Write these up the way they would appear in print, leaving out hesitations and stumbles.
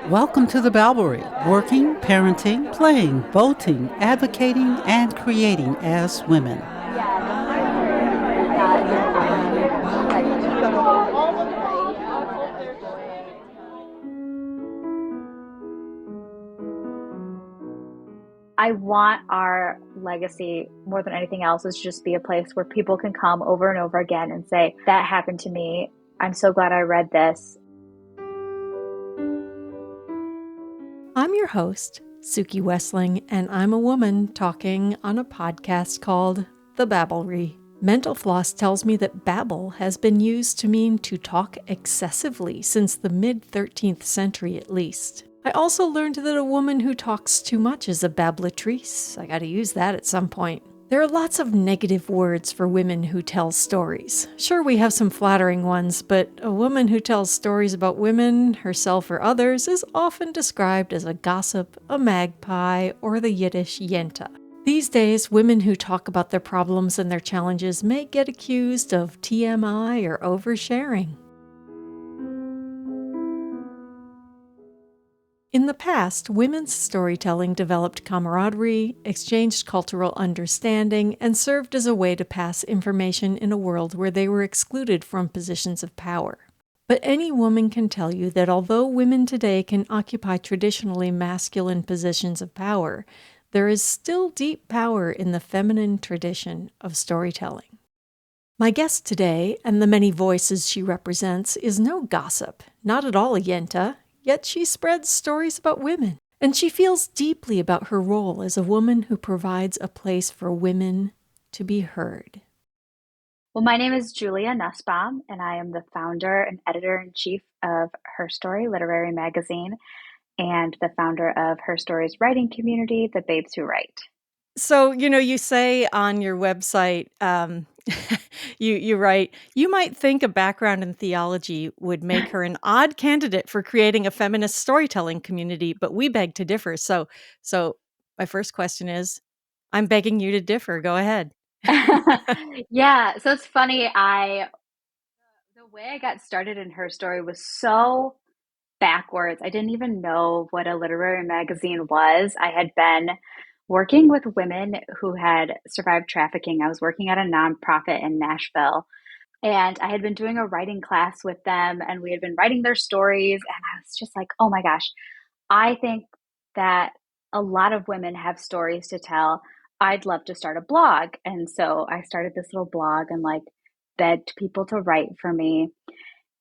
Welcome to the Ballery, working, parenting, playing, voting, advocating, and creating as women. I want our legacy, more than anything else, is just be a place where people can come over and over again and say, that happened to me. I'm so glad I read this. I'm your host, Suki Wessling, and I'm a woman talking on a podcast called The Babblery. Mental Floss tells me that babble has been used to mean to talk excessively since the mid-13th century at least. I also learned that a woman who talks too much is a babblatrice. I gotta use that at some point. There are lots of negative words for women who tell stories. Sure, we have some flattering ones, but a woman who tells stories about women, herself or others, is often described as a gossip, a magpie, or the Yiddish yenta. These days, women who talk about their problems and their challenges may get accused of TMI or oversharing. In the past, women's storytelling developed camaraderie, exchanged cultural understanding, and served as a way to pass information in a world where they were excluded from positions of power. But any woman can tell you that although women today can occupy traditionally masculine positions of power, there is still deep power in the feminine tradition of storytelling. My guest today, and the many voices she represents, is no gossip, not at all a yenta. Yet she spreads stories about women, and she feels deeply about her role as a woman who provides a place for women to be heard. Well, my name is Julia Nusbaum, and I am the founder and editor-in-chief of Herstry Literary Magazine and the founder of Herstory's writing community, The Babes Who Write. So, you say on your website, you write, you might think a background in theology would make her an odd candidate for creating a feminist storytelling community, but we beg to differ. So my first question is, I'm begging you to differ. Go ahead. Yeah, so it's funny. The way I got started in Herstory was so backwards. I didn't even know what a literary magazine was. I had been working with women who had survived trafficking. I was working at a nonprofit in Nashville, and I had been doing a writing class with them, and we had been writing their stories. And I was just like, oh my gosh, I think that a lot of women have stories to tell. I'd love to start a blog. And so I started this little blog and begged people to write for me.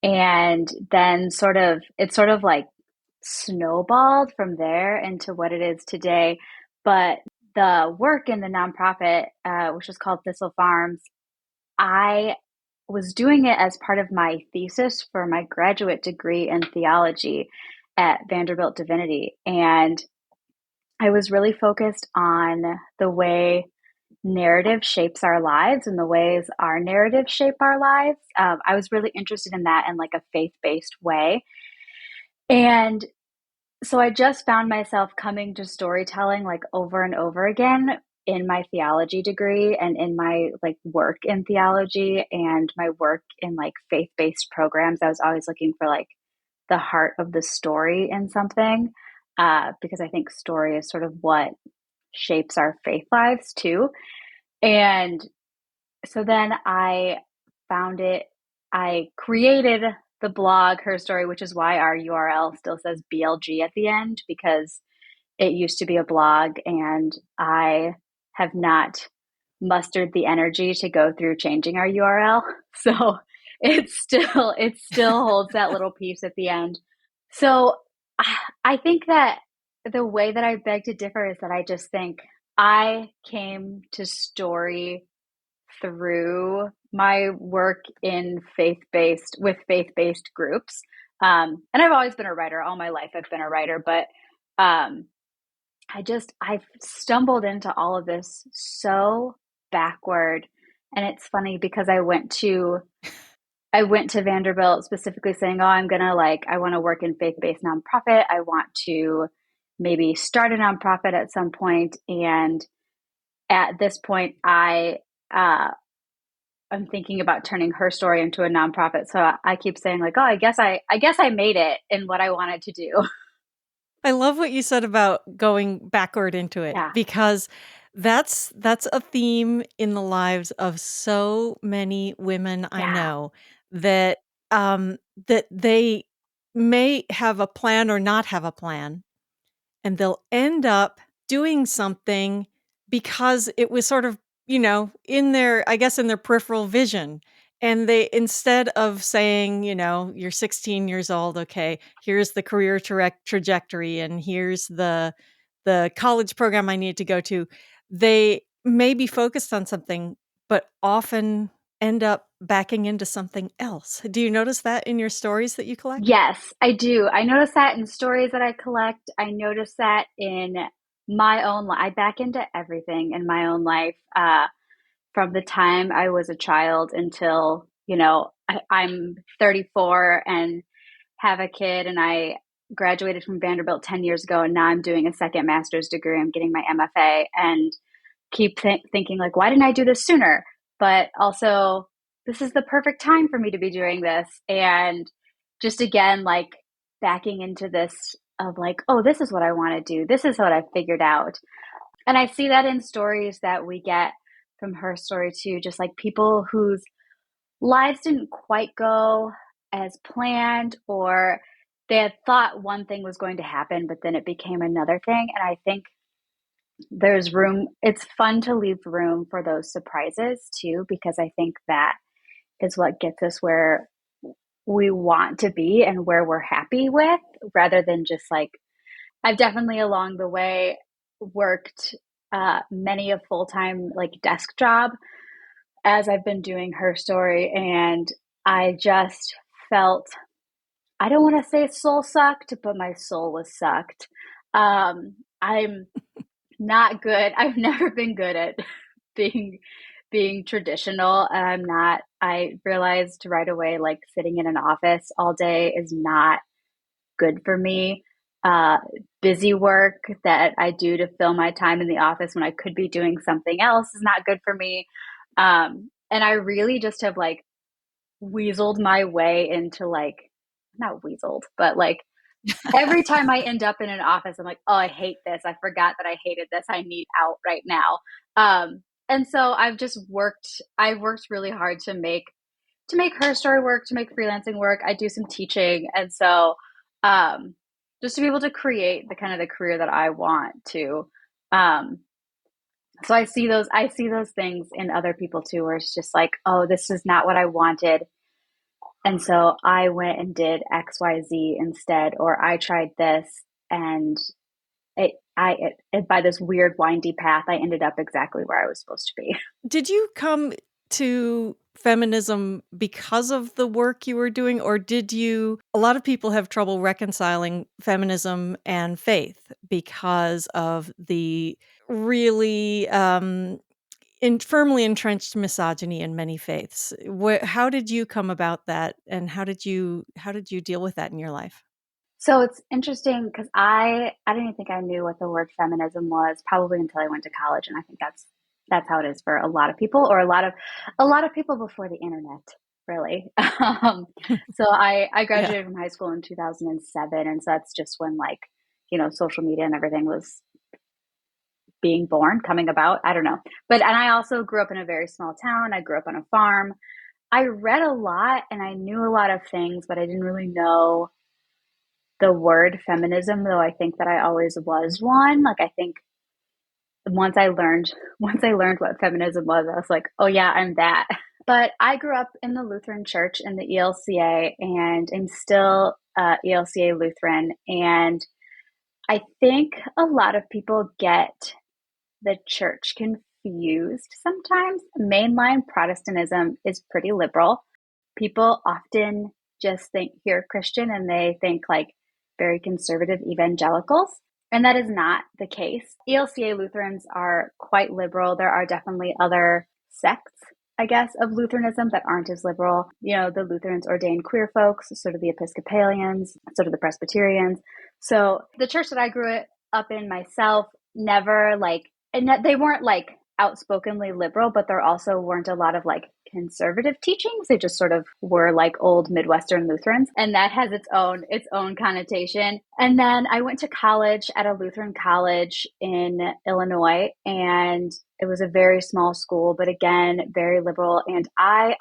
And then it sort of like snowballed from there into what it is today. But the work in the nonprofit, which was called Thistle Farms, I was doing it as part of my thesis for my graduate degree in theology at Vanderbilt Divinity. And I was really focused on the way narrative shapes our lives and the ways our narratives shape our lives. I was really interested in that in like a faith-based way. And so I just found myself coming to storytelling like over and over again in my theology degree and in my like work in theology and my work in like faith-based programs. I was always looking for like the heart of the story in something, because I think story is sort of what shapes our faith lives too. And so then I created the blog Herstory, which is why our URL still says BLG at the end, because it used to be a blog and I have not mustered the energy to go through changing our URL. So it still holds that little piece at the end. So I think that the way that I beg to differ is that I just think I came to story through my work in faith-based groups. And I've always been a writer. All my life I've been a writer, but I've stumbled into all of this so backward. And it's funny because I went to Vanderbilt specifically saying, oh, I want to work in faith-based nonprofit. I want to maybe start a nonprofit at some point. And at this point, I I'm thinking about turning Her Story into a nonprofit. So I keep saying like, oh, I guess I made it in what I wanted to do. I love what you said about going backward into it Yeah. because that's a theme in the lives of so many women I Yeah. know that that they may have a plan or not have a plan, and they'll end up doing something because it was sort of, in their, I guess, in their peripheral vision. And they, instead of saying, you're 16 years old, okay, here's the career trajectory and here's the college program I need to go to, they may be focused on something, but often end up backing into something else. Do you notice that in your stories that you collect? Yes, I do. I notice that in stories that I collect. I notice that in my own life. I back into everything in my own life, from the time I was a child until, I'm 34 and have a kid, and I graduated from Vanderbilt 10 years ago, and now I'm doing a second master's degree. I'm getting my MFA, and keep thinking like, why didn't I do this sooner? But also, this is the perfect time for me to be doing this. And just again, like backing into this of like, oh, this is what I want to do. This is what I figured out. And I see that in stories that we get from Her Story too, just like people whose lives didn't quite go as planned, or they had thought one thing was going to happen, but then it became another thing. And I think there's room, it's fun to leave room for those surprises too, because I think that is what gets us where we want to be and where we're happy with, rather than just like, I've definitely along the way worked many a full-time like desk job as I've been doing Her Story, and I just felt, I don't want to say soul sucked, but my soul was sucked. I'm not good. I've never been good at being traditional. I'm not. I realized right away, like sitting in an office all day is not good for me. Uh, Busy work that I do to fill my time in the office when I could be doing something else is not good for me. And I really just have like weaseled my way into like, not weaseled, but like every time I end up in an office, I'm like, oh, I hate this. I forgot that I hated this. I need out right now. And so I've worked really hard to make Her Story work, to make freelancing work. I do some teaching. And so, um, just to be able to create the kind of the career that I want to. Um, so I see those things in other people too, where it's just like, oh, this is not what I wanted. And so I went and did XYZ instead, or I tried this, and by this weird windy path, I ended up exactly where I was supposed to be. Did you come to feminism because of the work you were doing, or did you? A lot of people have trouble reconciling feminism and faith because of the really firmly entrenched misogyny in many faiths. How did you come about that, and how did you deal with that in your life? So it's interesting because I didn't think I knew what the word feminism was probably until I went to college, and I think that's how it is for a lot of people, or a lot of people before the internet, really. So I Yeah. graduated from high school in 2007, and so that's just when like, social media and everything was being born, coming about. I don't know. And I also grew up in a very small town. I grew up on a farm. I read a lot and I knew a lot of things, but I didn't really know the word feminism, though I think that I always was one. Like I think once I learned what feminism was, I was like, oh yeah, I'm that. But I grew up in the Lutheran Church in the ELCA, and I'm still ELCA Lutheran. And I think a lot of people get the church confused sometimes. Mainline Protestantism is pretty liberal. People often just hear Christian and they think like very conservative evangelicals. And that is not the case. ELCA Lutherans are quite liberal. There are definitely other sects, I guess, of Lutheranism that aren't as liberal. The Lutherans ordain queer folks, sort of the Episcopalians, sort of the Presbyterians. So the church that I grew up in myself never like, and they weren't like outspokenly liberal, but there also weren't a lot of like conservative teachings. They just sort of were like old Midwestern Lutherans, and that has its own connotation. And then I went to college at a Lutheran college in Illinois, and it was a very small school, but again, very liberal. And I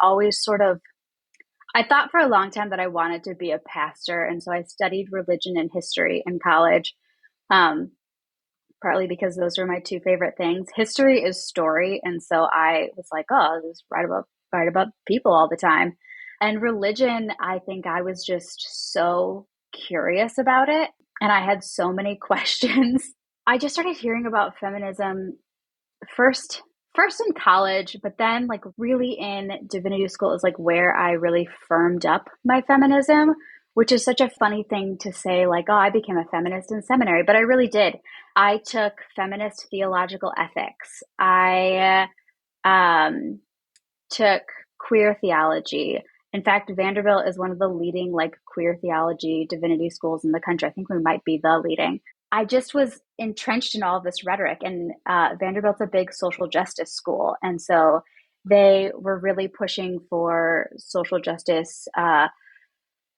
thought for a long time that I wanted to be a pastor, and so I studied religion and history in college. Um, Partly because those were my two favorite things. History is story, and so I was like, oh, I'll just write about people all the time. And religion, I think I was just so curious about it, and I had so many questions. I just started hearing about feminism first first in college, but then like really in divinity school is like where I really firmed up my feminism, which is such a funny thing to say, like, oh, I became a feminist in seminary, but I really did. I took feminist theological ethics. I took queer theology. In fact, Vanderbilt is one of the leading like queer theology divinity schools in the country. I think we might be the leading. I just was entrenched in all of this rhetoric, and Vanderbilt's a big social justice school, and so they were really pushing for social justice,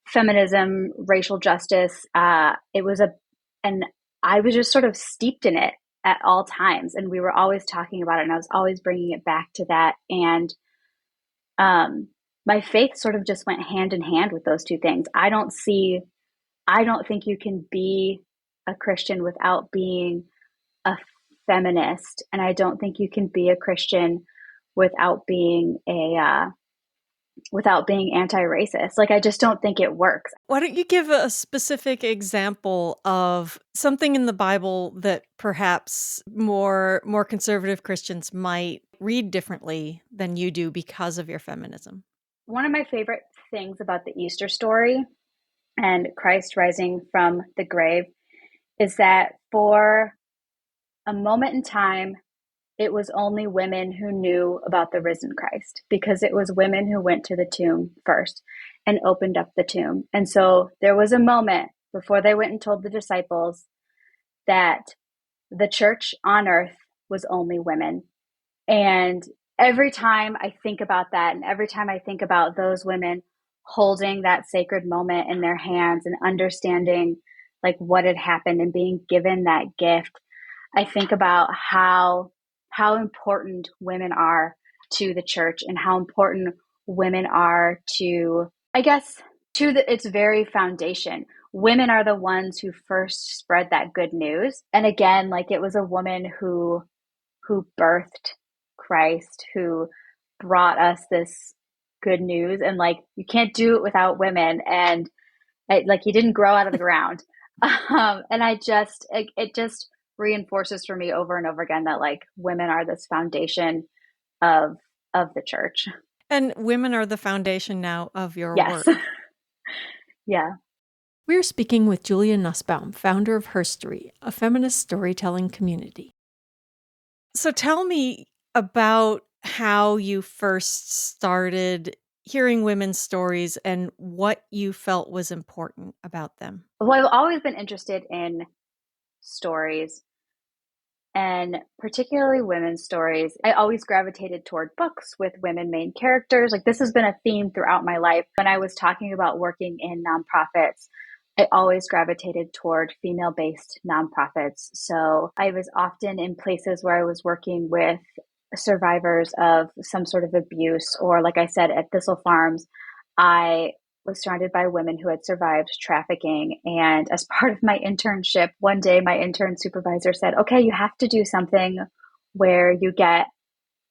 feminism, racial justice. And I was just sort of steeped in it at all times, and we were always talking about it, and I was always bringing it back to that. And my faith sort of just went hand in hand with those two things. I don't think you can be a Christian without being a feminist, and I don't think you can be a Christian without being anti-racist. Like, I just don't think it works. Why don't you give a specific example of something in the Bible that perhaps more conservative Christians might read differently than you do because of your feminism? One of my favorite things about the Easter story and Christ rising from the grave is that for a moment in time, it was only women who knew about the risen Christ, because it was women who went to the tomb first and opened up the tomb. And so there was a moment before they went and told the disciples that the church on earth was only women. And every time I think about that, and every time I think about those women holding that sacred moment in their hands and understanding like what had happened and being given that gift, I think about how important women are to the church, and how important women are to, I guess, its very foundation. Women are the ones who first spread that good news. And again, like, it was a woman who birthed Christ, who brought us this good news. And like, you can't do it without women. And like, he didn't grow out of the ground. And it just reinforces for me over and over again that like women are this foundation of the church. And women are the foundation now of your Yes. work. Yeah. We're speaking with Julia Nusbaum, founder of Herstry, a feminist storytelling community. So tell me about how you first started hearing women's stories and what you felt was important about them. Well, I've always been interested in stories, and particularly women's stories. I always gravitated toward books with women main characters. Like, this has been a theme throughout my life. When I was talking about working in nonprofits, I always gravitated toward female-based nonprofits. So I was often in places where I was working with survivors of some sort of abuse, or like I said, at Thistle Farms, I was surrounded by women who had survived trafficking. And as part of my internship, one day my intern supervisor said, okay, you have to do something where you get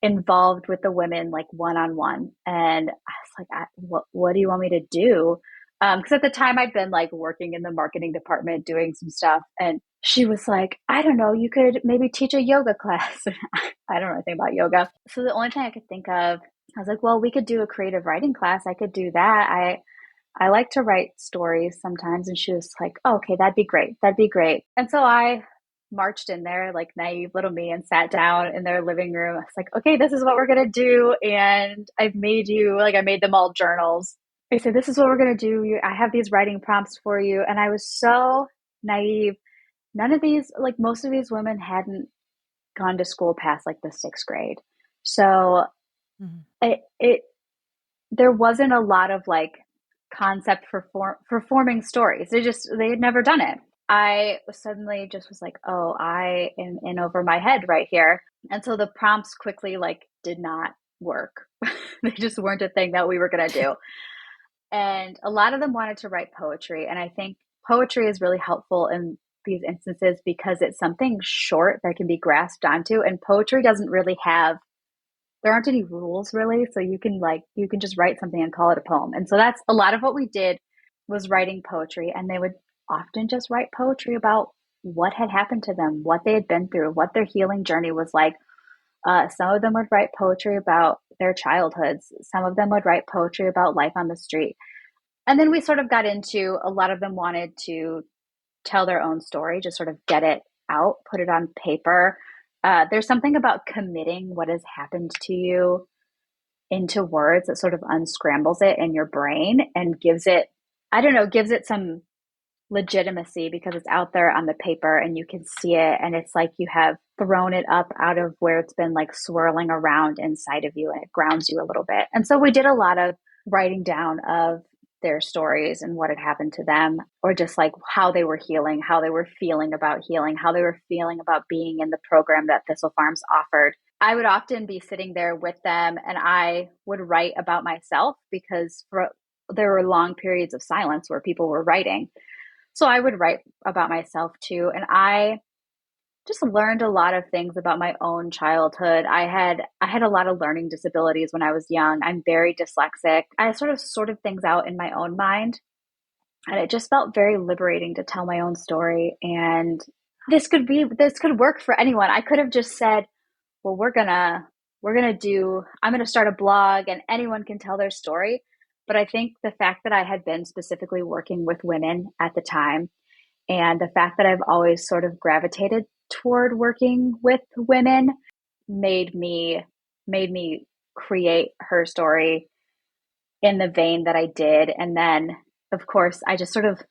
involved with the women like one-on-one. And I was like, what do you want me to do? Because at the time I'd been like working in the marketing department doing some stuff. And she was like, I don't know, you could maybe teach a yoga class. I don't know anything about yoga. So the only thing I could think of, I was like, well, we could do a creative writing class. I could do that. I like to write stories sometimes. And she was like, oh, okay, that'd be great. That'd be great. And so I marched in there like naive little me and sat down in their living room. I was like, okay, this is what we're going to do. And I made them all journals. I said, this is what we're going to do. I have these writing prompts for you. And I was so naive. None of these, like most of these women hadn't gone to school past like the 6th grade. So Mhm. there wasn't a lot of like concept for forming stories. They had never done it. I suddenly just was like, oh, I am in over my head right here. And so the prompts quickly like did not work. They just weren't a thing that we were going to do. And a lot of them wanted to write poetry. And I think poetry is really helpful in these instances because it's something short that can be grasped onto. And poetry doesn't really there aren't any rules really. So you can just write something and call it a poem. And so that's a lot of what we did was writing poetry. And they would often just write poetry about what had happened to them, what they had been through, what their healing journey was like. Some of them would write poetry about their childhoods. Some of them would write poetry about life on the street. And then we sort of got into a lot of them wanted to tell their own story, just sort of get it out, put it on paper. There's something about committing what has happened to you into words that sort of unscrambles it in your brain and gives it, I don't know, gives it some legitimacy because it's out there on the paper and you can see it. And it's like you have thrown it up out of where it's been like swirling around inside of you and it grounds you a little bit. And so we did a lot of writing down of their stories and what had happened to them, or just like how they were healing, how they were feeling about healing, how they were feeling about being in the program that Thistle Farms offered. I would often be sitting there with them and I would write about myself because there were long periods of silence where people were writing. So I would write about myself too. And I just learned a lot of things about my own childhood. I had a lot of learning disabilities when I was young. I'm very dyslexic. I sort of sorted things out in my own mind. And it just felt very liberating to tell my own story. And this could work for anyone. I could have just said, well, I'm gonna start a blog and anyone can tell their story. But I think the fact that I had been specifically working with women at the time, and the fact that I've always sort of gravitated toward working with women made me create her story in the vein that I did. And then of course I just sort of,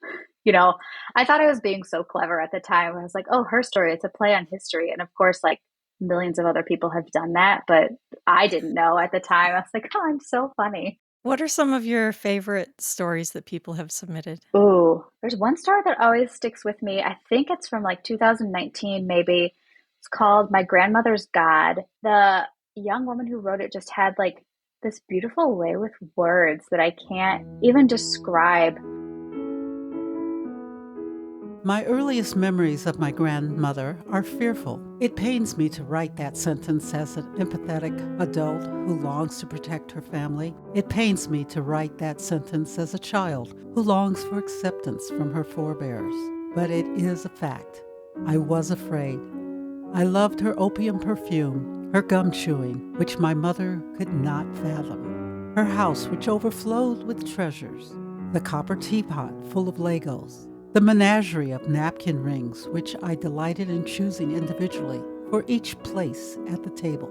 I thought I was being so clever at the time. I was like, oh, her story, it's a play on history. And of course, like millions of other people have done that, but I didn't know at the time. I was like, oh, I'm so funny. What are some of your favorite stories that people have submitted? Ooh, there's one story that always sticks with me. I think it's from like 2019, maybe. It's called My Grandmother's God. The young woman who wrote it just had like this beautiful way with words that I can't even describe. My earliest memories of my grandmother are fearful. It pains me to write that sentence as an empathetic adult who longs to protect her family. It pains me to write that sentence as a child who longs for acceptance from her forebears. But it is a fact. I was afraid. I loved her opium perfume, her gum chewing, which my mother could not fathom, her house which overflowed with treasures, the copper teapot full of Legos, the menagerie of napkin rings, which I delighted in choosing individually for each place at the table,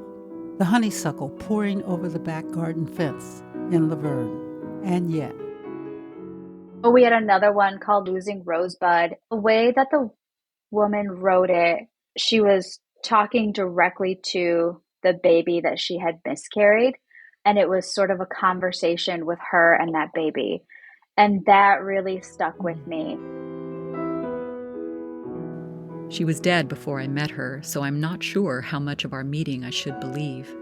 the honeysuckle pouring over the back garden fence in Laverne, and yet. Oh, we had another one called Losing Rosebud. The way that the woman wrote it, she was talking directly to the baby that she had miscarried, and it was sort of a conversation with her and that baby. And that really stuck with me. She was dead before I met her, so I'm not sure how much of our meeting I should believe.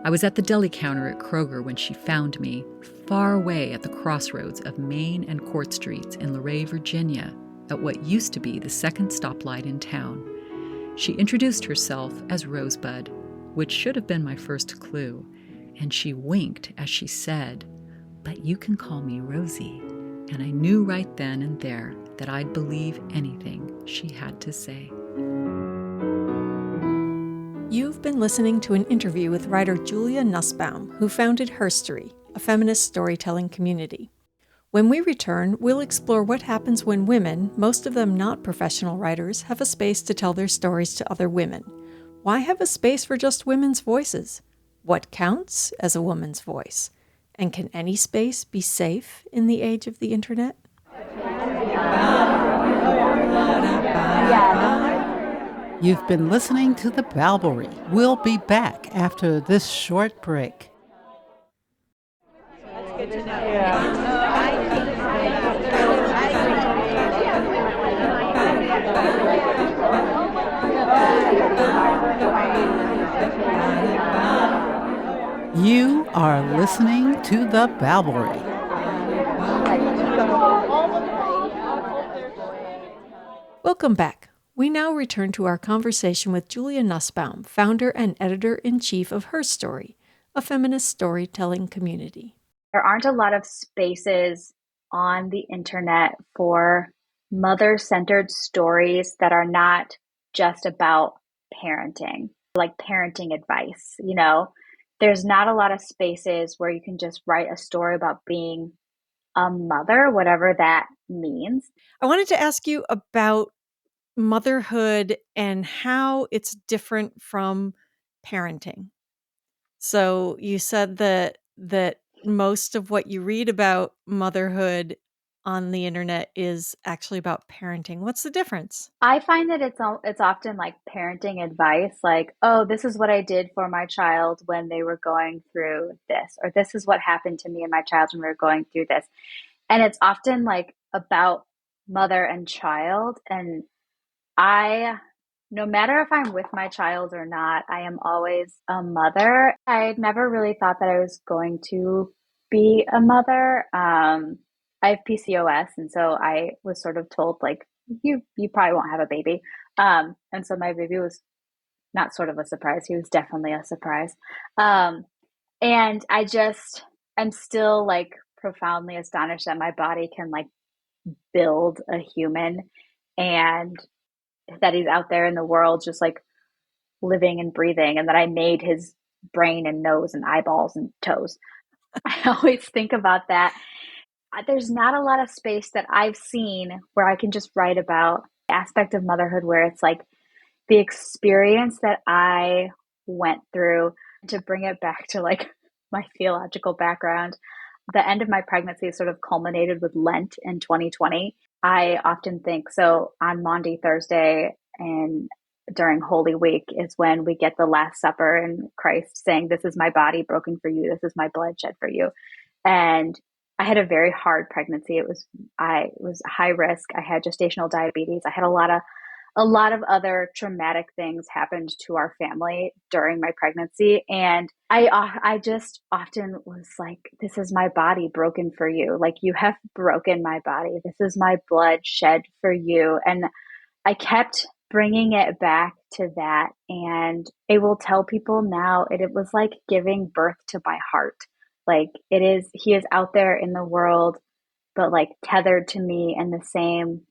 I was at the deli counter at Kroger when she found me, far away at the crossroads of Main and Court Streets in Luray, Virginia, at what used to be the second stoplight in town. She introduced herself as Rosebud, which should have been my first clue, and she winked as she said, "But you can call me Rosie." And I knew right then and there that I'd believe anything she had to say. You've been listening to an interview with writer Julia Nusbaum, who founded Herstry, a feminist storytelling community. When we return, we'll explore what happens when women, most of them not professional writers, have a space to tell their stories to other women. Why have a space for just women's voices? What counts as a woman's voice? And can any space be safe in the age of the internet? You've been listening to The Balbery. We'll be back after this short break. That's good to know. You are listening to The Balbery. Welcome back. We now return to our conversation with Julia Nusbaum, founder and editor-in-chief of Herstry, a feminist storytelling community. There aren't a lot of spaces on the internet for mother-centered stories that are not just about parenting, like parenting advice. There's not a lot of spaces where you can just write a story about being a mother, whatever that means. I wanted to ask you about motherhood and how it's different from parenting. So you said that most of what you read about motherhood on the internet is actually about parenting. What's the difference? I find that it's often like parenting advice, like, oh, this is what I did for my child when they were going through this, or this is what happened to me and my child when we were going through this. And it's often like about mother and child. And no matter if I'm with my child or not, I am always a mother. I never really thought that I was going to be a mother. I have PCOS, and so I was sort of told, like, you probably won't have a baby. And so my baby was not sort of a surprise. He was definitely a surprise. And I'm still like profoundly astonished that my body can like build a human, and that he's out there in the world just like living and breathing, and that I made his brain and nose and eyeballs and toes. I always think about that. There's not a lot of space that I've seen where I can just write about the aspect of motherhood where it's like the experience that I went through. To bring it back to like my theological background, the end of my pregnancy sort of culminated with Lent in 2020. I often think, so on Maundy, Thursday, and during Holy Week is when we get the Last Supper and Christ saying, this is my body broken for you. This is my blood shed for you. And I had a very hard pregnancy. It was high risk. I had gestational diabetes. I had a lot of other traumatic things happened to our family during my pregnancy. And I just often was like, this is my body broken for you. Like, you have broken my body. This is my blood shed for you. And I kept bringing it back to that. And I will tell people now, it was like giving birth to my heart. Like, he is out there in the world, but like tethered to me in the same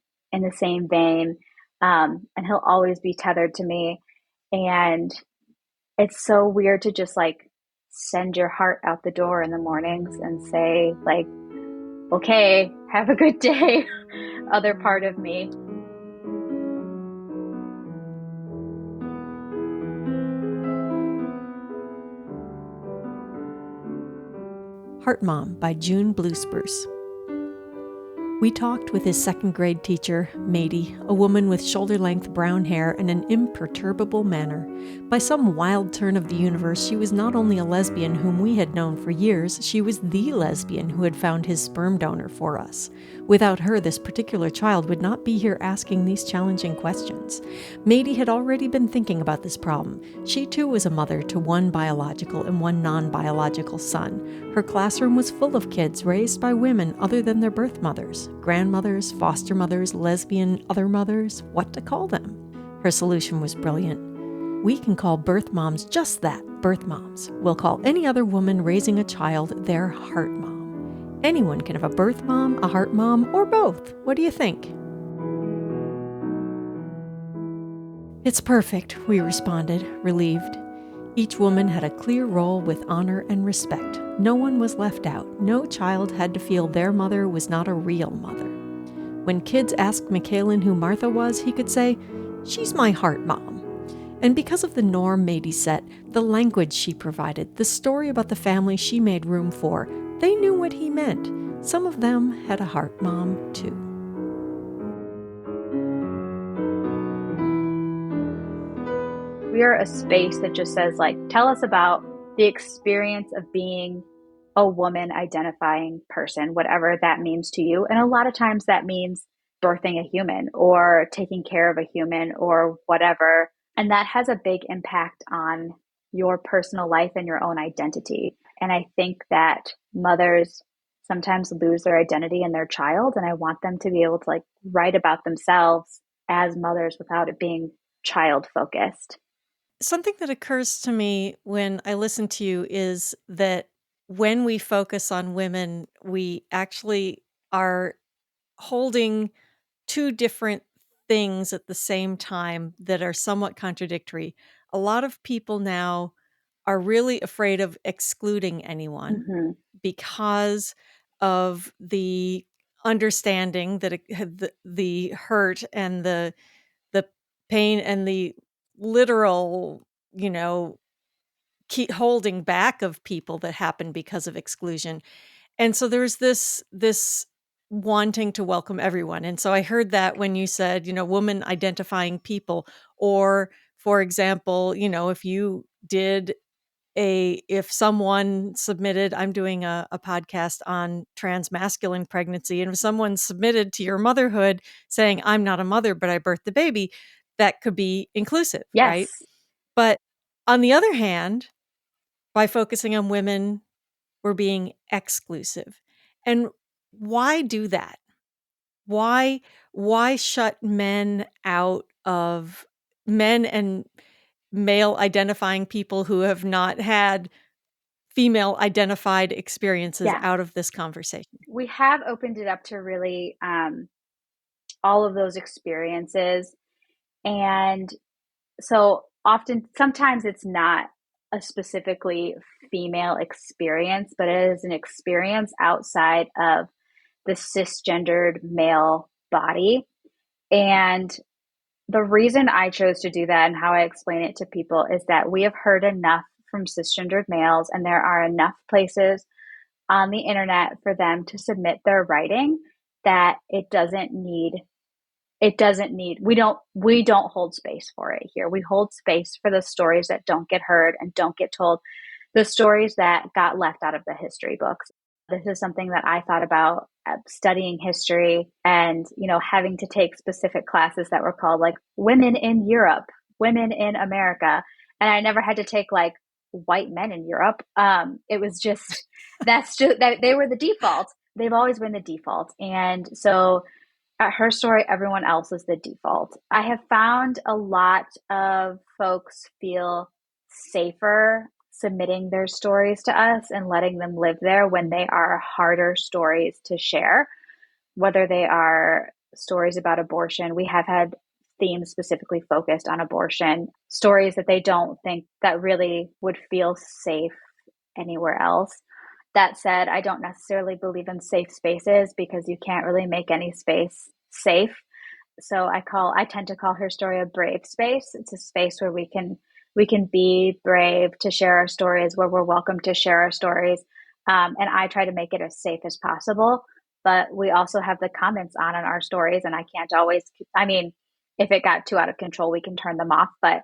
vein. And he'll always be tethered to me. And it's so weird to just like send your heart out the door in the mornings and say, like, okay, have a good day, other part of me. Heart Mom by June Bluespruce. We talked with his second grade teacher, Mady, a woman with shoulder-length brown hair and an imperturbable manner. By some wild turn of the universe, she was not only a lesbian whom we had known for years, she was the lesbian who had found his sperm donor for us. Without her, this particular child would not be here asking these challenging questions. Mady had already been thinking about this problem. She too was a mother to one biological and one non-biological son. Her classroom was full of kids raised by women other than their birth mothers. Grandmothers, foster mothers, lesbian other mothers, what to call them? Her solution was brilliant. We can call birth moms just that, birth moms. We'll call any other woman raising a child their heart mom. Anyone can have a birth mom, a heart mom, or both. What do you think? It's perfect, we responded, relieved. Each woman had a clear role with honor and respect. No one was left out. No child had to feel their mother was not a real mother. When kids asked Michaelin who Martha was, he could say, "She's my heart mom." And because of the norm Mady set, the language she provided, the story about the family she made room for, they knew what he meant. Some of them had a heart mom, too. we're a space that just says, like, tell us about the experience of being a woman identifying person, whatever that means to you. And a lot of times that means birthing a human or taking care of a human or whatever. And that has a big impact on your personal life and your own identity. And I think that mothers sometimes lose their identity in their child. And I want them to be able to, like, write about themselves as mothers without it being child focused. Something that occurs to me when I listen to you is that when we focus on women, we actually are holding two different things at the same time that are somewhat contradictory. A lot of people now are really afraid of excluding anyone Mm-hmm. because of the understanding that the hurt and the pain and the literal, keep holding back of people that happen because of exclusion. And so there's this wanting to welcome everyone. And so I heard that when you said, woman identifying people, or for example, if you did if someone submitted, I'm doing a podcast on transmasculine pregnancy, and if someone submitted to your motherhood saying, I'm not a mother, but I birthed the baby, that could be inclusive, Yes. right? But on the other hand, by focusing on women, we're being exclusive. And why do that? Why shut men out of men and male identifying people who have not had female identified experiences Yeah. out of this conversation? We have opened it up to really all of those experiences. And so sometimes it's not a specifically female experience, but it is an experience outside of the cisgendered male body. And the reason I chose to do that and how I explain it to people is that we have heard enough from cisgendered males, and there are enough places on the internet for them to submit their writing that we don't hold space for it here. We hold space for the stories that don't get heard and don't get told, the stories that got left out of the history books. This is something that I thought about studying history and, having to take specific classes that were called, like, women in Europe, women in America. And I never had to take, like, white men in Europe. It was just, that they were the default. They've always been the default. And so at Herstry, everyone else is the default. I have found a lot of folks feel safer submitting their stories to us and letting them live there when they are harder stories to share, whether they are stories about abortion. We have had themes specifically focused on abortion, stories that they don't think that really would feel safe anywhere else. That said, I don't necessarily believe in safe spaces because you can't really make any space safe. So I tend to call Herstry a brave space. It's a space where we can be brave to share our stories, where we're welcome to share our stories. And I try to make it as safe as possible. But we also have the comments on in our stories, and I can't always, if it got too out of control, we can turn them off, but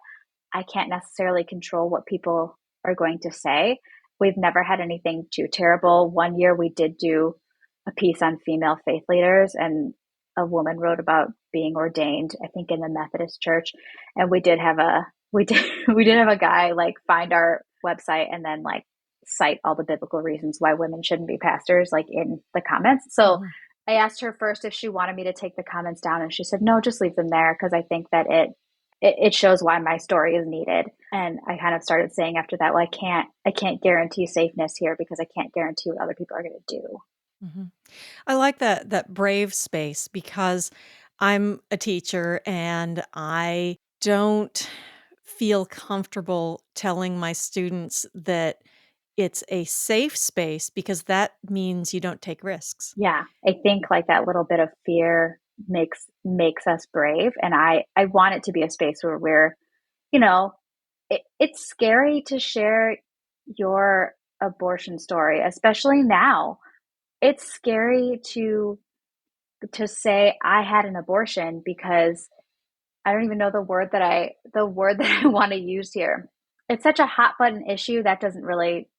I can't necessarily control what people are going to say. We've never had anything too terrible. One year we did do a piece on female faith leaders, and a woman wrote about being ordained, I think in the Methodist church. And we did have a guy, like, find our website and then, like, cite all the biblical reasons why women shouldn't be pastors, like, in the comments. So I asked her first if she wanted me to take the comments down, and she said, no, just leave them there, because I think that it shows why my story is needed. And I kind of started saying after that, well, I can't guarantee safeness here because I can't guarantee what other people are going to do. Mm-hmm. I like that brave space, because I'm a teacher and I don't feel comfortable telling my students that it's a safe space, because that means you don't take risks. Yeah, I think, like, that little bit of fear makes us brave. And I want it to be a space where we're, it's scary to share your abortion story, especially now. It's scary to say I had an abortion, because I don't even know the word that I want to use here. It's such a hot button issue that doesn't really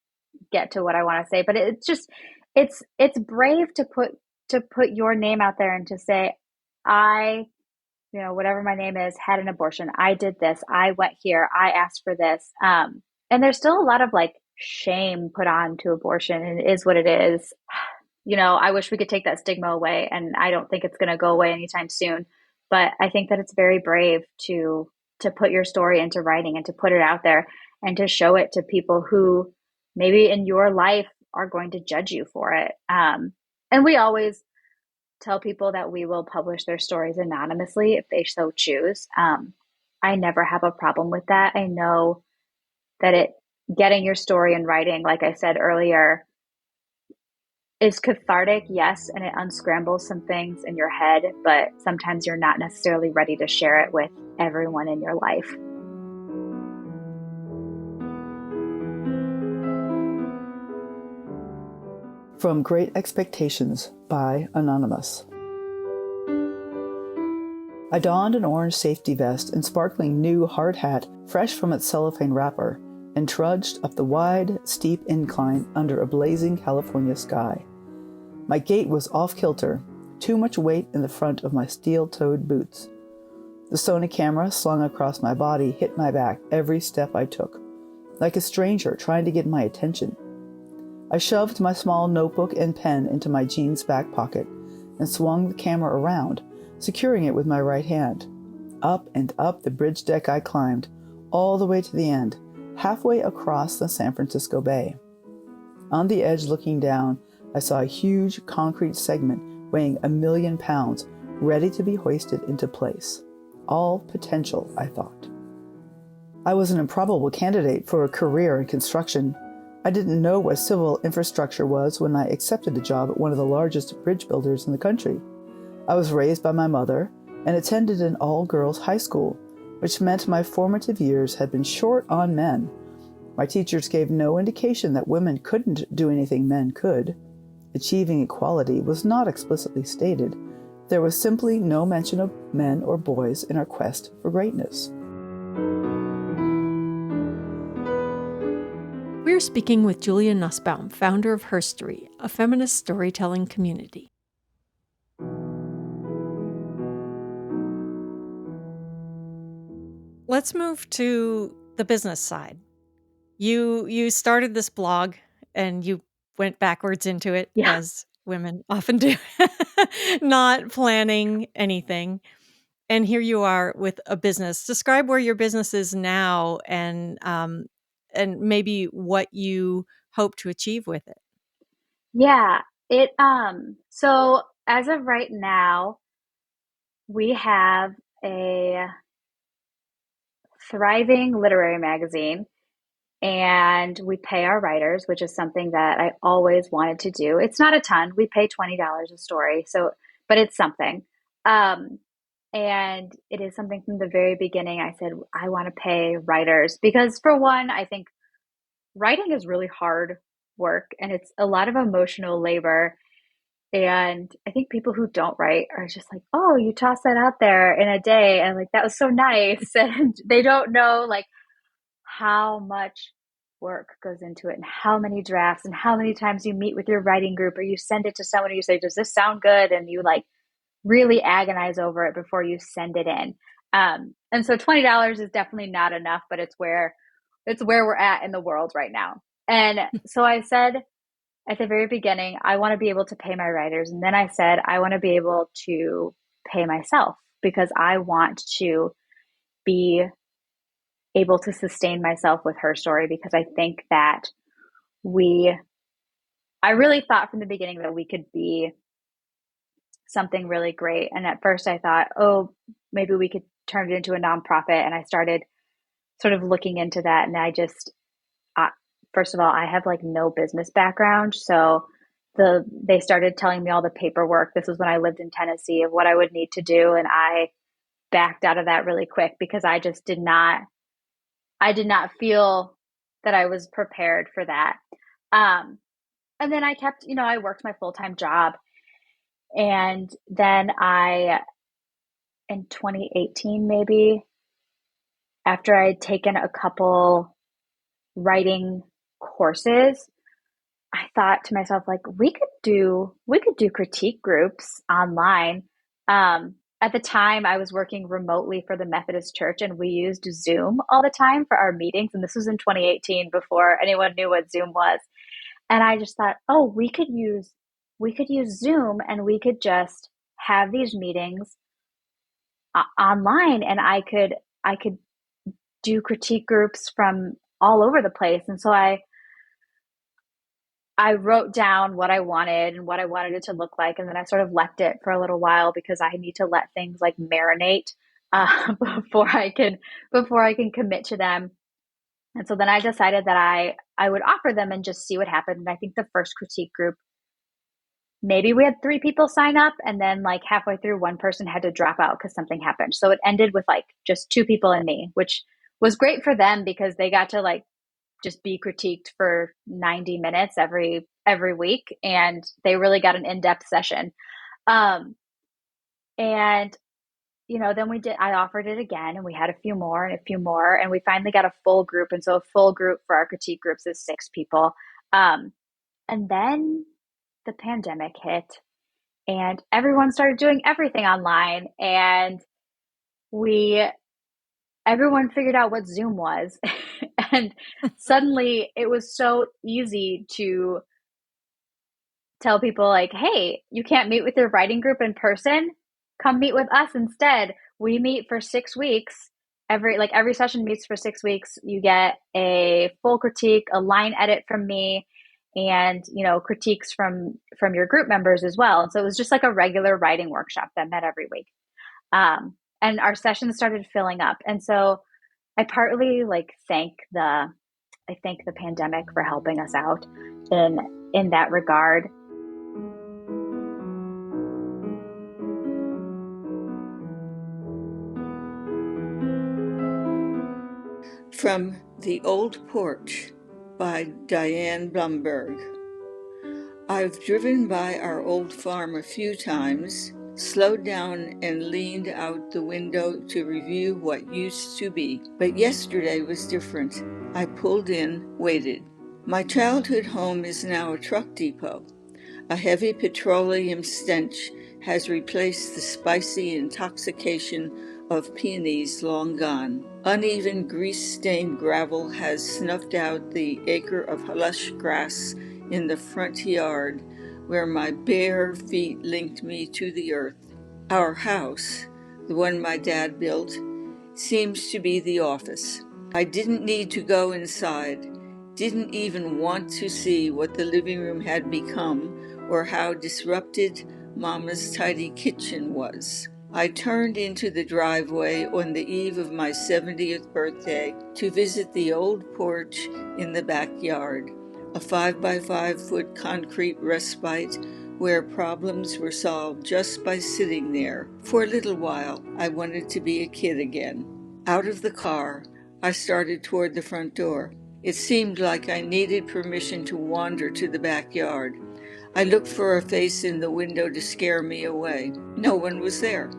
get to what I want to say, but it's just it's brave to put your name out there and to say, I, whatever my name is, had an abortion. I did this. I went here. I asked for this. And there's still a lot of like shame put on to abortion, and it is what it is. I wish we could take that stigma away, and I don't think it's going to go away anytime soon. But I think that it's very brave to put your story into writing and to put it out there and to show it to people who maybe in your life are going to judge you for it. And we always tell people that we will publish their stories anonymously if they so choose. I never have a problem with that. I know that getting your story in writing, like I said earlier, is cathartic, yes, and it unscrambles some things in your head, but sometimes you're not necessarily ready to share it with everyone in your life. From Great Expectations by Anonymous. I donned an orange safety vest and sparkling new hard hat fresh from its cellophane wrapper and trudged up the wide, steep incline under a blazing California sky. My gait was off-kilter, too much weight in the front of my steel-toed boots. The Sony camera slung across my body hit my back every step I took, like a stranger trying to get my attention. I shoved my small notebook and pen into my jeans back pocket and swung the camera around, securing it with my right hand. Up and up the bridge deck I climbed, all the way to the end, halfway across the San Francisco Bay. On the edge looking down, I saw a huge concrete segment weighing 1 million pounds, ready to be hoisted into place. All potential, I thought. I was an improbable candidate for a career in construction. I didn't know what civil infrastructure was when I accepted a job at one of the largest bridge builders in the country. I was raised by my mother and attended an all-girls high school, which meant my formative years had been short on men. My teachers gave no indication that women couldn't do anything men could. Achieving equality was not explicitly stated. There was simply no mention of men or boys in our quest for greatness. We're speaking with Julia Nusbaum, founder of Herstry, a feminist storytelling community. Let's move to the business side. You started this blog and you went backwards into it, Yeah. as women often do, not planning anything. And here you are with a business. Describe where your business is now and maybe what you hope to achieve with it. Yeah, so as of right now, we have a thriving literary magazine, and we pay our writers, which is something that I always wanted to do. It's not a ton. We pay $20 a story, but it's something. And it is something from the very beginning. I said, I want to pay writers because, for one, I think writing is really hard work and it's a lot of emotional labor. And I think people who don't write are just like, oh, you toss that out there in a day. And like, that was so nice. And they don't know like how much work goes into it and how many drafts and how many times you meet with your writing group or you send it to someone and you say, does this sound good? And you like really agonize over it before you send it in. And so $20 is definitely not enough, but it's where we're at in the world right now. And so I said, at the very beginning, I want to be able to pay my writers. And then I said, I want to be able to pay myself because I want to be able to sustain myself with Herstry because I think that I really thought from the beginning that we could be something really great. And at first I thought, oh, maybe we could turn it into a nonprofit. And I started sort of looking into that. And first of all, I have like no business background. So they started telling me all the paperwork. This was when I lived in Tennessee of what I would need to do. And I backed out of that really quick because I did not feel that I was prepared for that. And then I worked my full-time job. And then I in 2018, maybe, after I had taken a couple writing courses, I thought to myself, like, we could do critique groups online. At the time, I was working remotely for the Methodist Church, and we used Zoom all the time for our meetings. And this was in 2018, before anyone knew what Zoom was. And I just thought, oh, we could use Zoom, and we could just have these meetings online, and I could do critique groups from all over the place. And so I wrote down what I wanted and what I wanted it to look like, and then I sort of left it for a little while because I need to let things like marinate before I can commit to them. And so then I decided that I would offer them and just see what happened. And I think the first critique group, maybe we had 3 people sign up, and then like halfway through, one person had to drop out because something happened. So it ended with like just 2 people and me, which was great for them because they got to like just be critiqued for 90 minutes every week, and they really got an in-depth session. And then I offered it again, and we had a few more and a few more, and we finally got a full group. And so a full group for our critique groups is 6 people. And then the pandemic hit, and everyone started doing everything online, and everyone figured out what Zoom was. And suddenly it was so easy to tell people, like, hey, you can't meet with your writing group in person? Come meet with us instead. We meet for 6 weeks. Every session meets for 6 weeks. You get a full critique, a line edit from me, and critiques from your group members as well. And so it was just like a regular writing workshop that met every week. And our sessions started filling up. And so I partly thank the pandemic for helping us out in that regard. From The Old Porch by Diane Blumberg. I've driven by our old farm a few times, slowed down and leaned out the window to review what used to be. But yesterday was different. I pulled in, waited. My childhood home is now a truck depot. A heavy petroleum stench has replaced the spicy intoxication of peonies long gone. Uneven grease-stained gravel has snuffed out the acre of lush grass in the front yard where my bare feet linked me to the earth. Our house, the one my dad built, seems to be the office. I didn't need to go inside, didn't even want to see what the living room had become or how disrupted Mama's tidy kitchen was. I turned into the driveway on the eve of my 70th birthday to visit the old porch in the backyard, a 5-by-5-foot concrete respite where problems were solved just by sitting there. For a little while, I wanted to be a kid again. Out of the car, I started toward the front door. It seemed like I needed permission to wander to the backyard. I looked for a face in the window to scare me away. No one was there.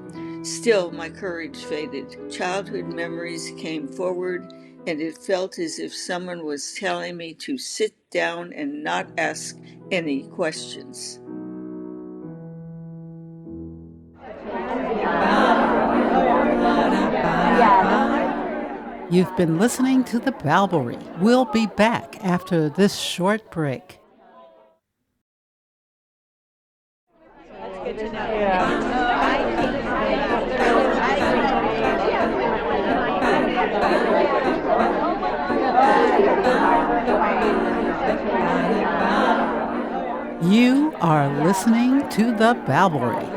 Still, my courage faded. Childhood memories came forward, and it felt as if someone was telling me to sit down and not ask any questions. You've been listening to The Balberry. We'll be back after this short break. That's good to know. You are listening to The Balberry.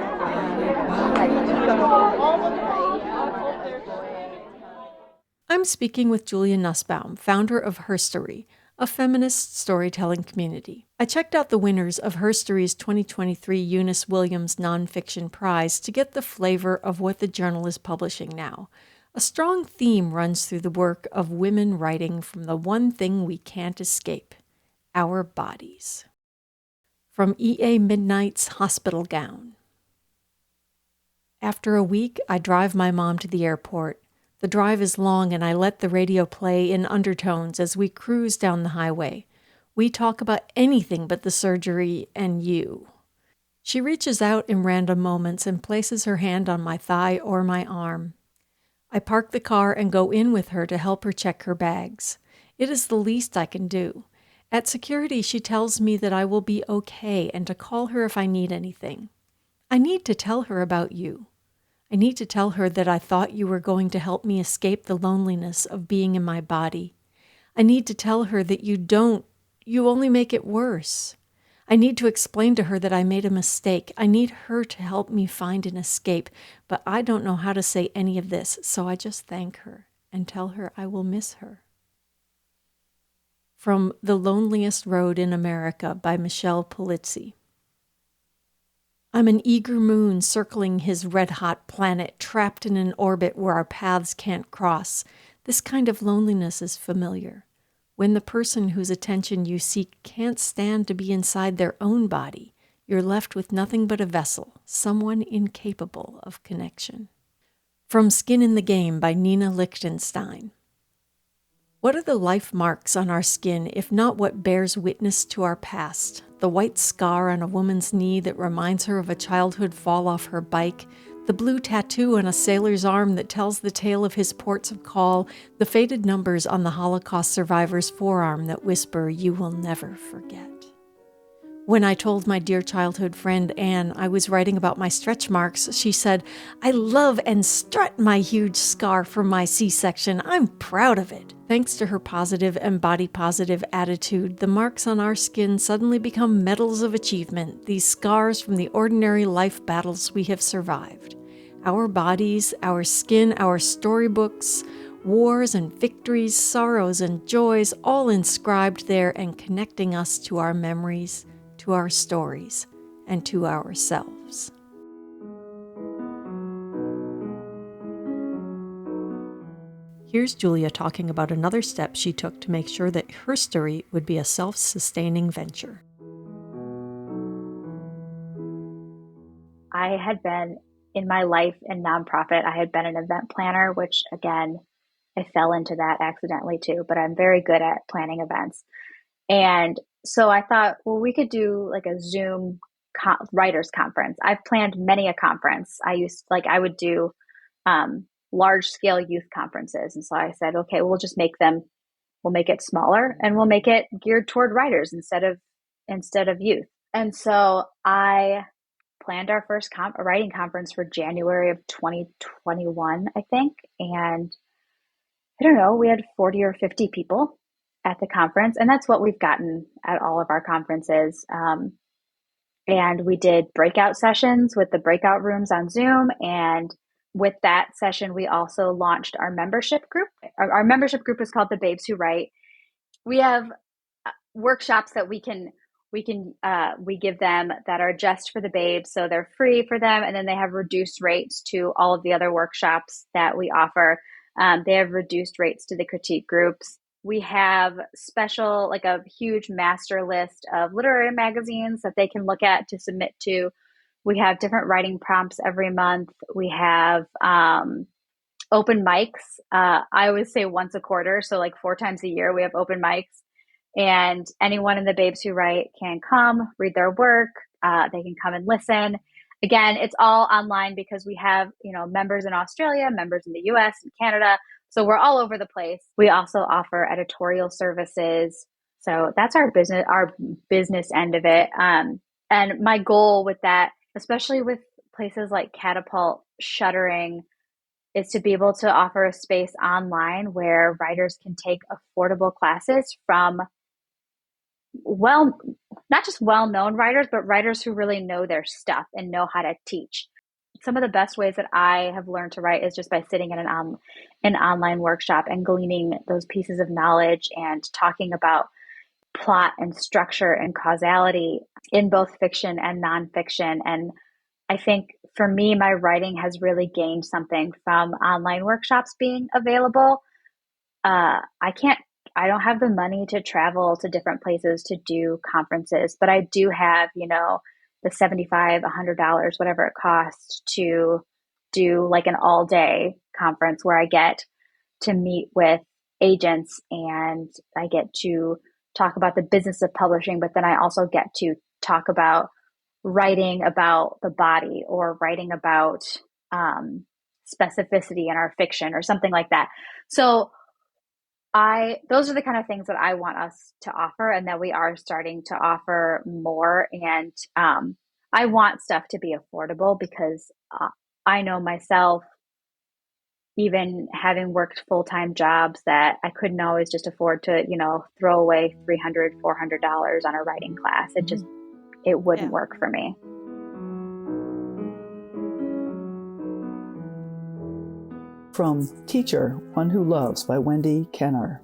I'm speaking with Julia Nusbaum, founder of Herstry, a feminist storytelling community. I checked out the winners of Herstry's 2023 Eunice Williams Nonfiction Prize to get the flavor of what the journal is publishing now. A strong theme runs through the work of women writing from the one thing we can't escape, our bodies. From E.A. Midnight's Hospital Gown. After a week, I drive my mom to the airport. The drive is long, and I let the radio play in undertones as we cruise down the highway. We talk about anything but the surgery and you. She reaches out in random moments and places her hand on my thigh or my arm. I park the car and go in with her to help her check her bags. It is the least I can do. At security, she tells me that I will be okay and to call her if I need anything. I need to tell her about you. I need to tell her that I thought you were going to help me escape the loneliness of being in my body. I need to tell her that you only make it worse. I need to explain to her that I made a mistake. I need her to help me find an escape, but I don't know how to say any of this, so I just thank her and tell her I will miss her. From The Loneliest Road in America by Michelle Polizzi. I'm an eager moon circling his red-hot planet, trapped in an orbit where our paths can't cross. This kind of loneliness is familiar. When the person whose attention you seek can't stand to be inside their own body, you're left with nothing but a vessel, someone incapable of connection. From Skin in the Game by Nina Lichtenstein. What are the life marks on our skin if not what bears witness to our past? The white scar on a woman's knee that reminds her of a childhood fall off her bike, the blue tattoo on a sailor's arm that tells the tale of his ports of call, the faded numbers on the Holocaust survivor's forearm that whisper, "You will never forget." When I told my dear childhood friend Anne I was writing about my stretch marks, she said, "I love and strut my huge scar from my C-section. I'm proud of it." Thanks to her positive and body-positive attitude, the marks on our skin suddenly become medals of achievement, these scars from the ordinary life battles we have survived. Our bodies, our skin, our storybooks, wars and victories, sorrows and joys, all inscribed there and connecting us to our memories, to our stories, and to ourselves. Here's Julia talking about another step she took to make sure that Herstry would be a self-sustaining venture. I had been in my life in nonprofit, I had been an event planner, which again, I fell into that accidentally too, but I'm very good at planning events. And so I thought, well, we could do like a Zoom writers conference. I've planned many a conference. I would do large scale youth conferences. And so I said, okay, we'll make it smaller and we'll make it geared toward writers instead of youth. And so I planned our first writing conference for January of 2021, I think. And I don't know, we had 40 or 50 people at the conference. And that's what we've gotten at all of our conferences. And we did breakout sessions with the breakout rooms on Zoom. And with that session, we also launched our membership group. Our membership group is called The Babes Who Write. We have workshops that we give them that are just for the babes. So they're free for them. And then they have reduced rates to all of the other workshops that we offer. They have reduced rates to the critique groups. We have like a huge master list of literary magazines that they can look at to submit to. We have different writing prompts every month. We have open mics. I always say once a quarter. So like 4 times a year, we have open mics. And anyone in the Babes Who Write can come, read their work. They can come and listen. Again, it's all online because we have, members in Australia, members in the US and Canada. So we're all over the place. We also offer editorial services. So that's our business end of it. And my goal with that, especially with places like Catapult shuttering, is to be able to offer a space online where writers can take affordable classes from not just well-known writers, but writers who really know their stuff and know how to teach. Some of the best ways that I have learned to write is just by sitting in an online workshop and gleaning those pieces of knowledge and talking about plot and structure and causality in both fiction and nonfiction. And I think for me, my writing has really gained something from online workshops being available. I don't have the money to travel to different places to do conferences, but I do have, the $75, $100, whatever it costs to do like an all day conference where I get to meet with agents and I get to talk about the business of publishing, but then I also get to talk about writing about the body or writing about specificity in our fiction or something like that. So those are the kind of things that I want us to offer and that we are starting to offer more. And I want stuff to be affordable because I know myself, even having worked full-time jobs, that I couldn't always just afford to, throw away $300, $400 on a writing class. It wouldn't work for me. From Teacher, One Who Loves by Wendy Kenner.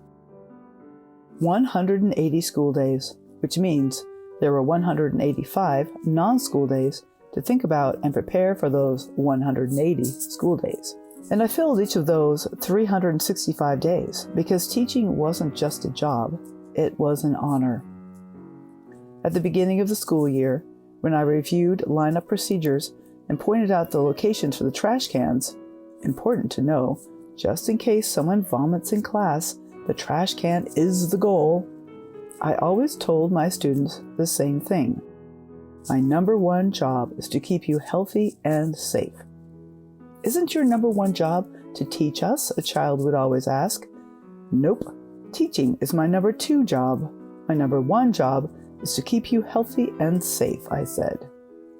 180 school days, which means there were 185 non-school days to think about and prepare for those 180 school days. And I filled each of those 365 days because teaching wasn't just a job, it was an honor. At the beginning of the school year, when I reviewed lineup procedures and pointed out the locations for the trash cans, important to know, just in case someone vomits in class, the trash can is the goal, I always told my students the same thing. My number one job is to keep you healthy and safe. Isn't your number one job to teach us? A child would always ask. Nope. Teaching is my number two job. My number one job is to keep you healthy and safe, I said.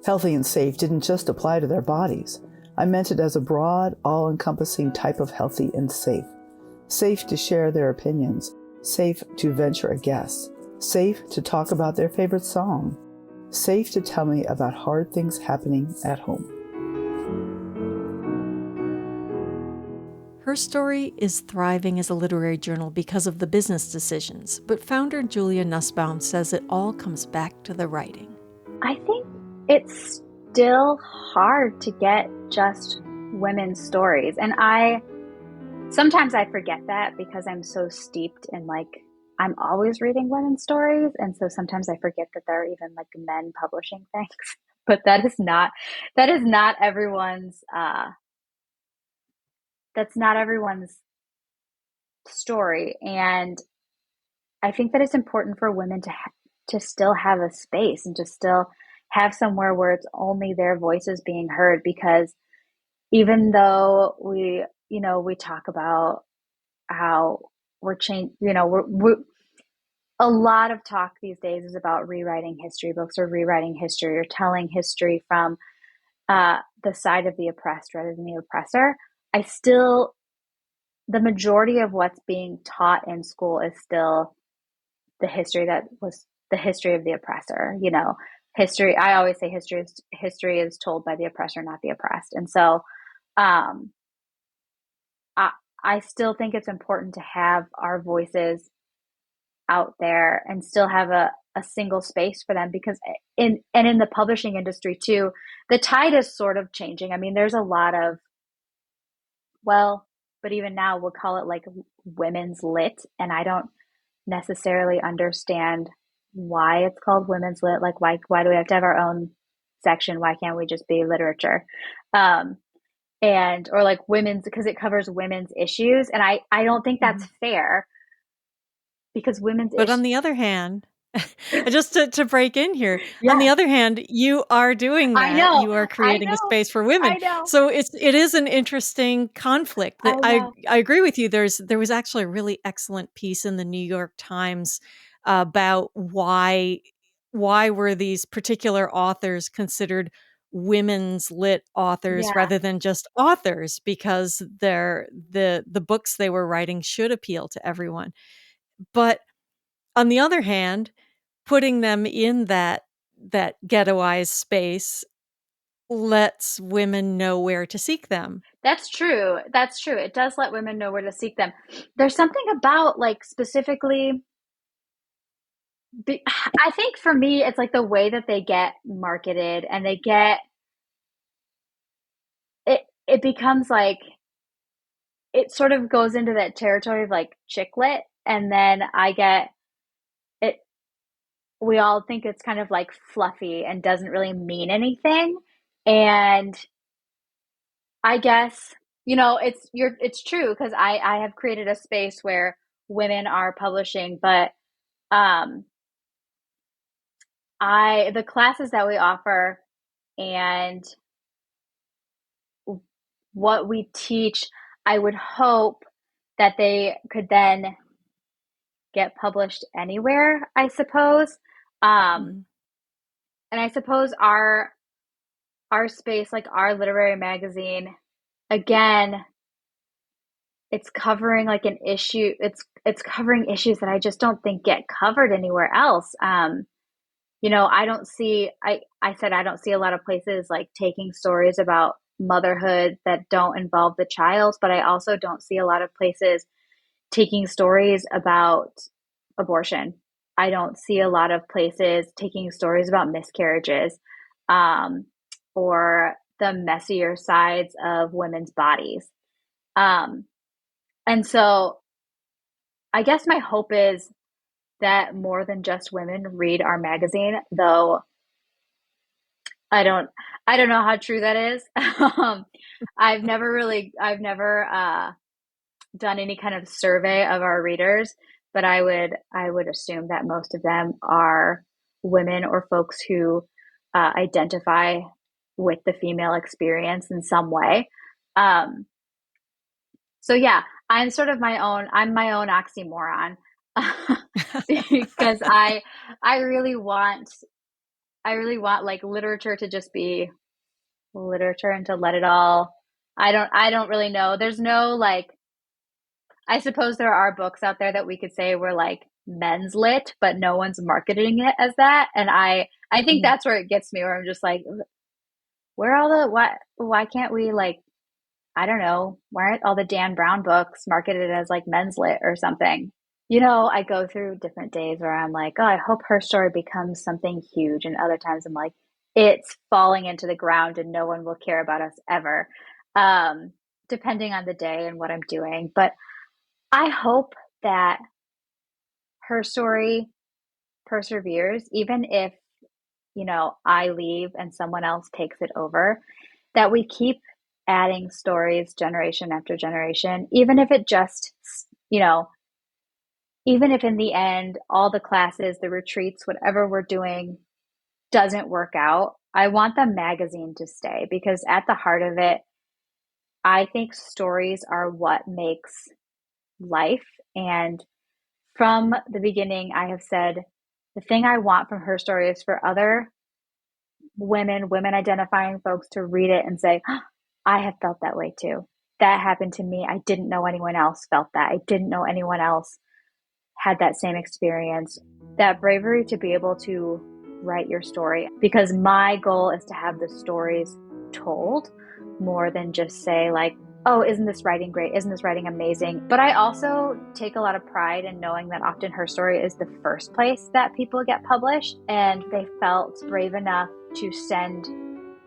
Healthy and safe didn't just apply to their bodies. I meant it as a broad, all-encompassing type of healthy and safe. Safe to share their opinions. Safe to venture a guess. Safe to talk about their favorite song. Safe to tell me about hard things happening at home. Herstry is thriving as a literary journal because of the business decisions, but founder Julia Nusbaum says it all comes back to the writing. I think it's still hard to get just women's stories. And sometimes I forget that because I'm so steeped in I'm always reading women's stories. And so sometimes I forget that there are even men publishing things, but that is not everyone's, that's not everyone's story. And I think that it's important for women to still have a space and to still have somewhere where it's only their voices being heard, because even though we talk about how we're changing, a lot of talk these days is about rewriting history books or rewriting history or telling history from the side of the oppressed rather than the oppressor. The majority of what's being taught in school is still the history that was the history of the oppressor. History, I always say history is told by the oppressor, not the oppressed. And so I still think it's important to have our voices out there and still have a single space for them, because in the publishing industry too, the tide is sort of changing. I mean, there's a lot of, but even now we'll call it women's lit, and I don't necessarily understand why it's called women's lit. Why do we have to have our own section? Why can't we just be literature? Or women's, because it covers women's issues. And I don't think that's fair, because But on the other hand, just to break in here, yeah. On the other hand, you are doing that. I know. You are creating a space for women. I know. So it is an interesting conflict. That I agree with you. There was actually a really excellent piece in the New York Times about why were these particular authors considered women's lit authors rather than just authors, because the books they were writing should appeal to everyone. But on the other hand, putting them in that ghettoized space lets women know where to seek them. That's true. It does let women know where to seek them. There's something about specifically, I think for me, it's the way that they get marketed, and they get it becomes it sort of goes into that territory of chick lit, and then I get it. We all think it's kind of fluffy and doesn't really mean anything. And I guess, it's true because I have created a space where women are publishing, but um the classes that we offer and what we teach, I would hope that they could then get published anywhere, I suppose. Um, Mhm. and I suppose our space, like our literary magazine, again, it's covering like an issue. It's covering issues that I just don't think get covered anywhere else. I don't see I said I don't see a lot of places like taking stories about motherhood that don't involve the child, but I also don't see a lot of places taking stories about abortion. I don't see a lot of places taking stories about miscarriages, um, or the messier sides of women's bodies. Um, and so I guess my hope is that more than just women read our magazine, though I don't I don't know how true that is. I've never done any kind of survey of our readers, but I would assume that most of them are women or folks who identify with the female experience in some way. Um, so yeah, I'm my own oxymoron because I really want I really want like literature to just be literature and to let it all. I don't really know. There's no like I suppose there are books out there that we could say were like men's lit, but no one's marketing it as that. And I think Mm. that's where it gets me where I'm just like, where are all the why can't we like I don't know, why aren't all the Dan Brown books marketed as like men's lit or something? I go through different days where I'm like, oh, I hope her story becomes something huge. And other times I'm like, it's falling into the ground and no one will care about us ever. Um, Depending on the day and what I'm doing. But I hope that her story perseveres, even if, I leave and someone else takes it over, that we keep adding stories generation after generation, even if it just, you know, even if in the end, all the classes, the retreats, whatever we're doing doesn't work out. I want the magazine to stay because at the heart of it, I think stories are what makes life. And from the beginning, I have said the thing I want from her story is for other women identifying folks to read it and say, oh, I have felt that way too. That happened to me. I didn't know anyone else felt that. I didn't know anyone else had that same experience. That bravery to be able to write your story, because my goal is to have the stories told more than just say like, oh, isn't this writing great? Isn't this writing amazing? But I also take a lot of pride in knowing that often her story is the first place that people get published, and they felt brave enough to send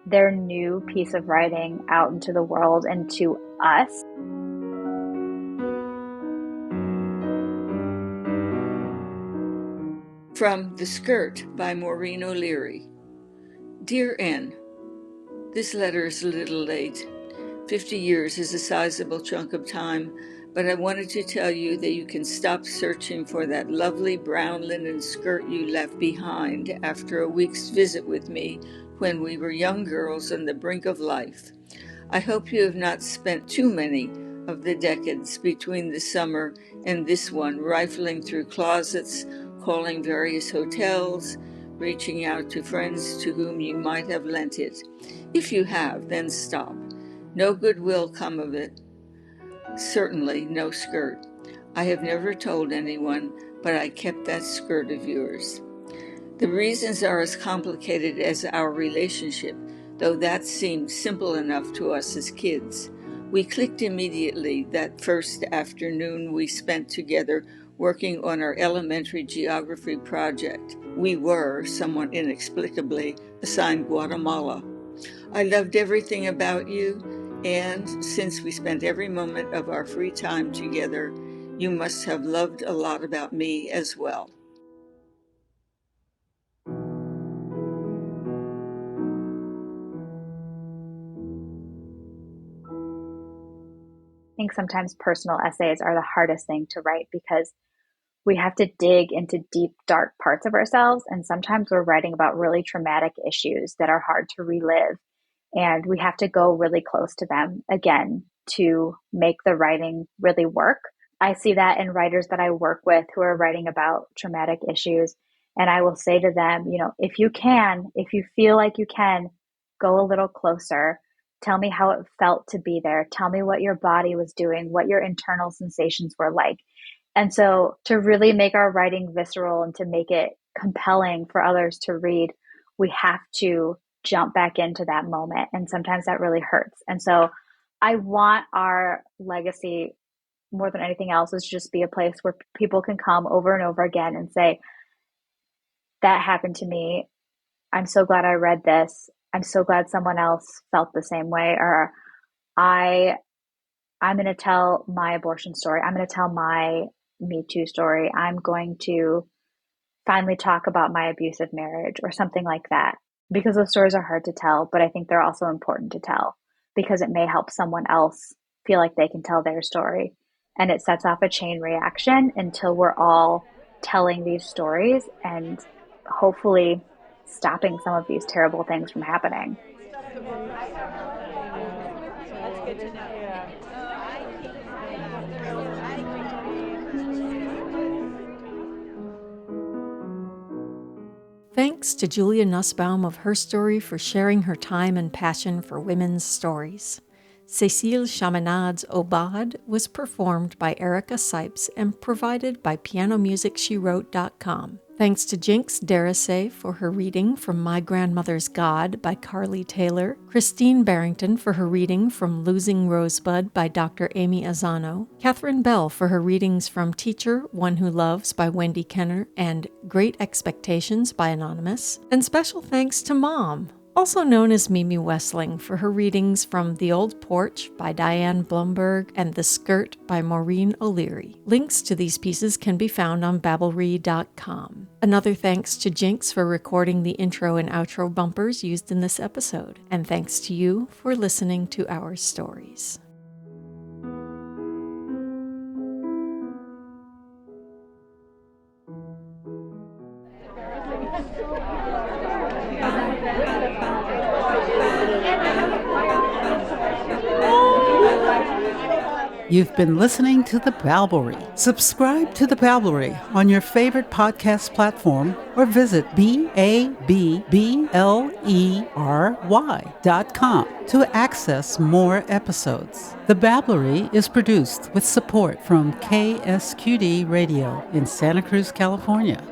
their new piece of writing out into the world and to us. From The Skirt by Maureen O'Leary. Dear N, this letter is a little late. 50 years is a sizable chunk of time, but I wanted to tell you that you can stop searching for that lovely brown linen skirt you left behind after a week's visit with me when we were young girls on the brink of life. I hope you have not spent too many of the decades between the summer and this one rifling through closets, calling various hotels, reaching out to friends to whom you might have lent it. If you have, then stop. No good will come of it. Certainly no skirt. I have never told anyone, but I kept that skirt of yours. The reasons are as complicated as our relationship, though that seemed simple enough to us as kids. We clicked immediately that first afternoon we spent together working on our elementary geography project. We were, somewhat inexplicably, assigned Guatemala. I loved everything about you, and since we spent every moment of our free time together, you must have loved a lot about me as well. think sometimes personal essays are the hardest thing to write because we have to dig into deep, dark parts of ourselves. And sometimes we're writing about really traumatic issues that are hard to relive. And we have to go really close to them again to make the writing really work. I see that in writers that I work with who are writing about traumatic issues. And I will say to them, if you can, if you feel like you can, go a little closer. Tell me how it felt to be there. Tell me what your body was doing, what your internal sensations were like. And so to really make our writing visceral and to make it compelling for others to read, we have to jump back into that moment. And sometimes that really hurts. And so I want our legacy more than anything else is just be a place where people can come over and over again and say, that happened to me. I'm so glad I read this. I'm so glad someone else felt the same way. Or I'm going to tell my abortion story. I'm going to tell my Me Too story. I'm going to finally talk about my abusive marriage or something like that. Because those stories are hard to tell, but I think they're also important to tell because it may help someone else feel like they can tell their story. And it sets off a chain reaction until we're all telling these stories and hopefully stopping some of these terrible things from happening. That's good to know. Thanks to Julia Nusbaum of Herstry for sharing her time and passion for women's stories. Cécile Chaminade's Aubade was performed by Erica Sipes and provided by pianomusicshewrote.com. Thanks to Jinx Darasay for her reading from My Grandmother's God by Carly Taylor, Christine Barrington for her reading from Losing Rosebud by Dr. Amy Azzano, Catherine Bell for her readings from Teacher, One Who Loves by Wendy Kenner, and Great Expectations by Anonymous, and special thanks to Mom, also known as Mimi Wessling, for her readings from The Old Porch by Diane Blumberg and The Skirt by Maureen O'Leary. Links to these pieces can be found on babblery.com. Another thanks to Jinx for recording the intro and outro bumpers used in this episode. And thanks to you for listening to our stories. You've been listening to The Babblery. Subscribe to The Babblery on your favorite podcast platform or visit BABBLERY.com to access more episodes. The Babblery is produced with support from KSQD Radio in Santa Cruz, California.